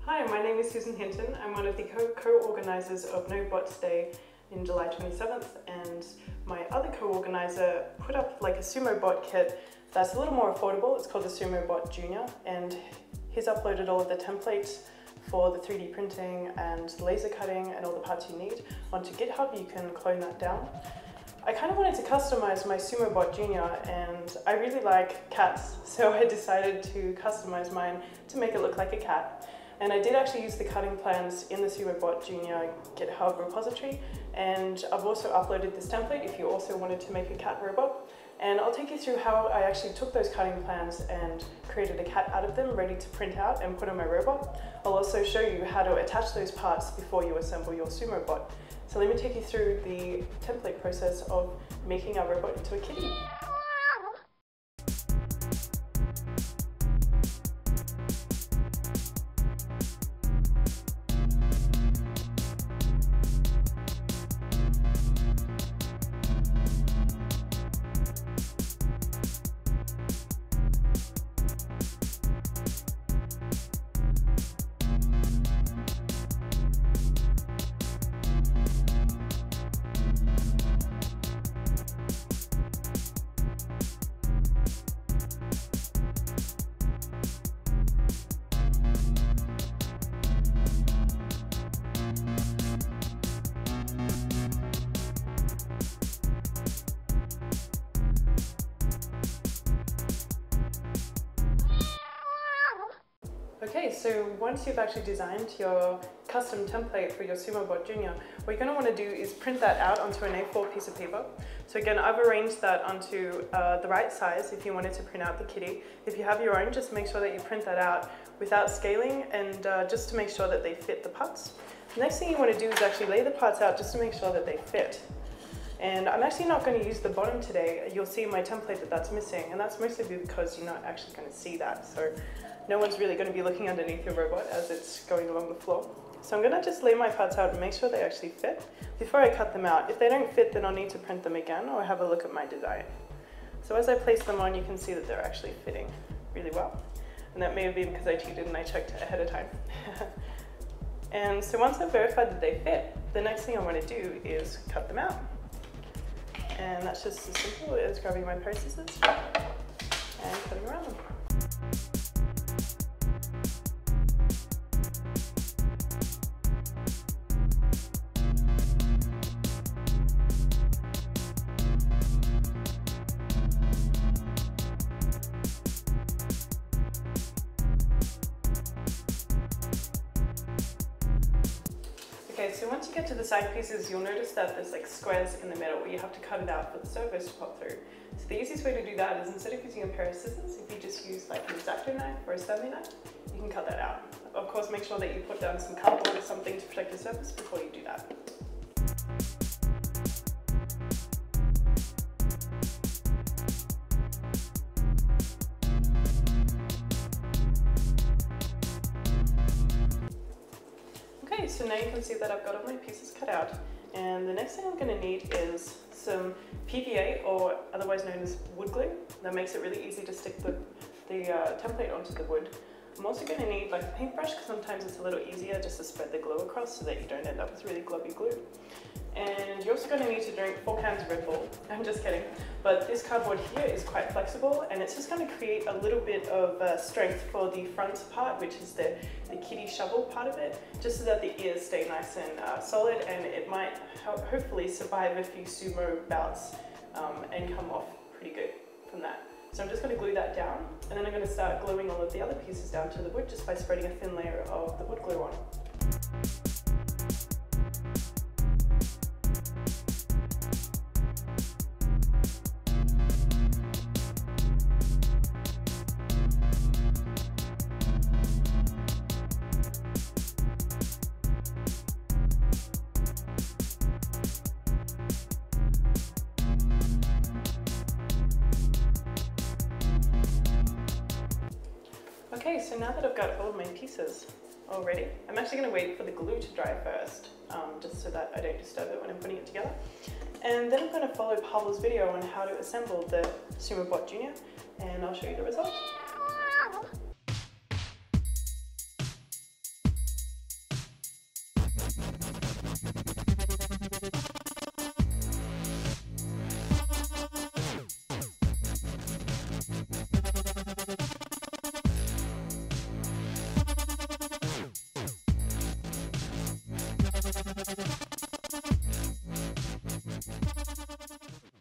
Hi, my name is Susan Hinton. I'm one of the co-organisers of NodeBots Day in July 27th, and my other co-organiser put up like a Sumobot kit that's a little more affordable. It's called the Sumobot Jr, and he's uploaded all of the templates for the 3D printing and laser cutting and all the parts you need onto GitHub. You can clone that down. I kind of wanted to customize my Sumobot Jr, and I really like cats, so I decided to customize mine to make it look like a cat. And I did actually use the cutting plans in the Sumobot Jr GitHub repository, and I've also uploaded this template if you also wanted to make a cat robot. And I'll take you through how I actually took those cutting plans and created a cat out of them, ready to print out and put on my robot. I'll also show you how to attach those parts before you assemble your Sumobot. So let me take you through the template process of making our robot into a kitty. Okay, so once you've actually designed your custom template for your Sumobot Jr, what you're going to want to do is print that out onto an A4 piece of paper. So again, I've arranged that onto the right size if you wanted to print out the kitty. If you have your own, just make sure that you print that out without scaling, and just to make sure that they fit the parts. The next thing you want to do is actually lay the parts out just to make sure that they fit. And I'm actually not going to use the bottom today. You'll see in my template that that's missing, and that's mostly because you're not actually going to see that. So no one's really going to be looking underneath your robot as it's going along the floor. So I'm going to just lay my parts out and make sure they actually fit before I cut them out. If they don't fit, then I'll need to print them again or have a look at my design. So as I place them on, you can see that they're actually fitting really well. And that may have been because I cheated and I checked ahead of time. And so once I've verified that they fit, the next thing I want to do is cut them out. And that's just as simple as grabbing my pair of scissors and cutting around them. Okay, so once you get to the side pieces, you'll notice that there's like squares in the middle where you have to cut it out for the servos to pop through. So the easiest way to do that is, instead of using a pair of scissors, if you just use like an X-Acto knife or a Stanley knife, you can cut that out. Of course, make sure that you put down some cardboard or something to protect your surface before you do that. Okay, so now you can see that I've got all my pieces cut out, and the next thing I'm going to need is some PVA, or otherwise known as wood glue. That makes it really easy to stick the template onto the wood. I'm also going to need like a paintbrush, because sometimes it's a little easier just to spread the glue across so that you don't end up with really globby glue. And you're also going to need to drink 4 cans of Red Bull. I'm just kidding. But this cardboard here is quite flexible, and it's just going to create a little bit of strength for the front part, which is the kitty shovel part of it, just so that the ears stay nice and solid, and it might hopefully survive a few sumo bouts and come off pretty good from that. So I'm just going to glue that down, and then I'm going to start gluing all of the other pieces down to the wood just by spreading a thin layer of the wood glue on. Okay, so now that I've got all of my pieces all ready, I'm actually going to wait for the glue to dry first, just so that I don't disturb it when I'm putting it together. And then I'm going to follow Pavel's video on how to assemble the Sumobot Jr, and I'll show you the result.